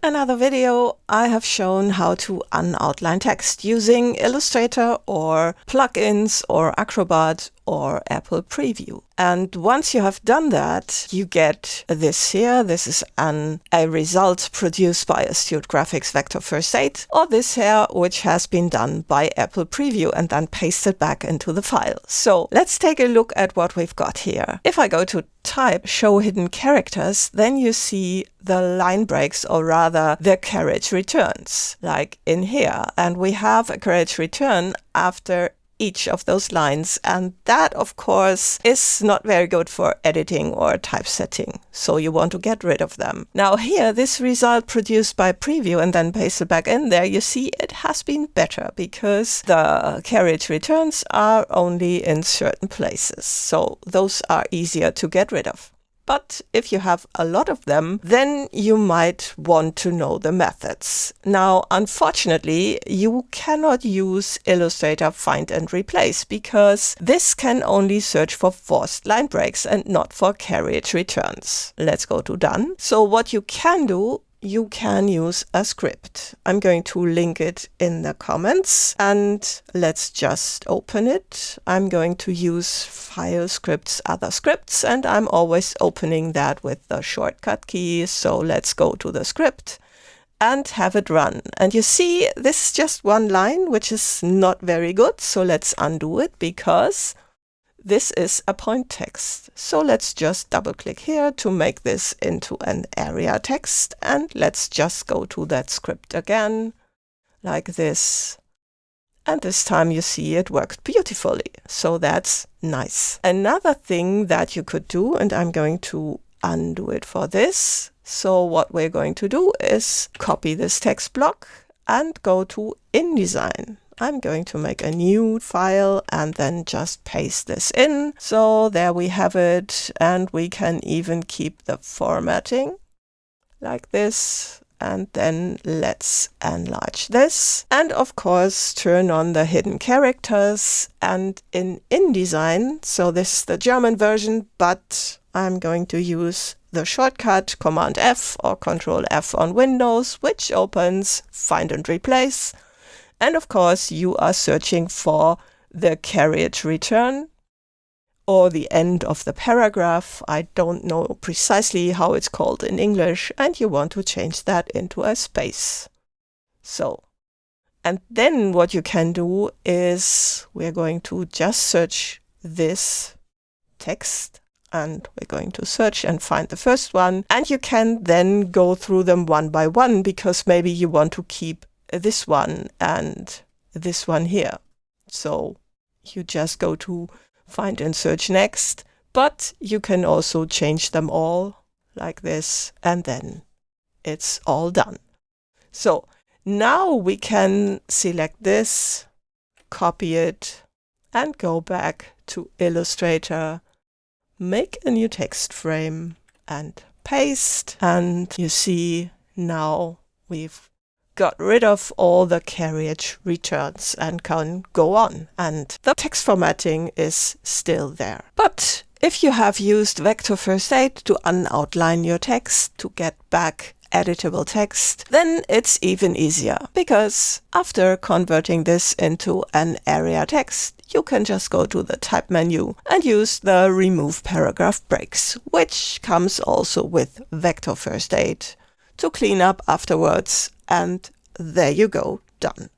In another video, I have shown how to unoutline text using Illustrator or plugins or Acrobat or Apple Preview. And once you have done that, you get this here. This is a result produced by Astute Graphics VectorFirstAid, or this here, which has been done by Apple Preview and then pasted back into the file. So let's take a look at what we've got here. If I go to Type, Show Hidden Characters, then you see the line breaks, or rather the carriage returns, like in here. And we have a carriage return after each of those lines, and that of course is not very good for editing or typesetting, so you want to get rid of them. Now here, this result produced by Preview and then pasted back in there, you see it has been better because the carriage returns are only in certain places, so those are easier to get rid of. But if you have a lot of them, then you might want to know the methods. Now, unfortunately, you cannot use Illustrator Find and Replace because this can only search for forced line breaks and not for carriage returns. Let's go to Done. So what you can do, you can use a script. I'm going to link it in the comments and let's just open it. I'm going to use File, Scripts, Other Scripts, and I'm always opening that with the shortcut key. So let's go to the script and have it run. And you see, this is just one line, which is not very good. So let's undo it because this is a point text. So let's just double click here to make this into an area text. And let's just go to that script again, like this. And this time you see it worked beautifully. So that's nice. Another thing that you could do, and I'm going to undo it for this. So what we're going to do is copy this text block and go to InDesign. I'm going to make a new file and then just paste this in. So there we have it. And we can even keep the formatting like this. And then let's enlarge this. And of course, turn on the hidden characters. And in InDesign, so this is the German version, but I'm going to use the shortcut Command F or Control F on Windows, which opens Find and Replace. And of course, you are searching for the carriage return or the end of the paragraph. I don't know precisely how it's called in English, and you want to change that into a space. So, and then what you can do is we're going to just search this text, and we're going to search and find the first one. And you can then go through them one by one because maybe you want to keep this one and this one here. So you just go to Find and Search Next, but you can also change them all like this, and then it's all done. So now we can select this, copy it, and go back to Illustrator, make a new text frame and paste. And you see now we've got rid of all the carriage returns and can go on, and the text formatting is still there. But if you have used VectorFirstAid to unoutline your text to get back editable text, then it's even easier, because after converting this into an area text, you can just go to the Type menu and use the Remove Paragraph Breaks, which comes also with VectorFirstAid, to clean up afterwards. And there you go, done.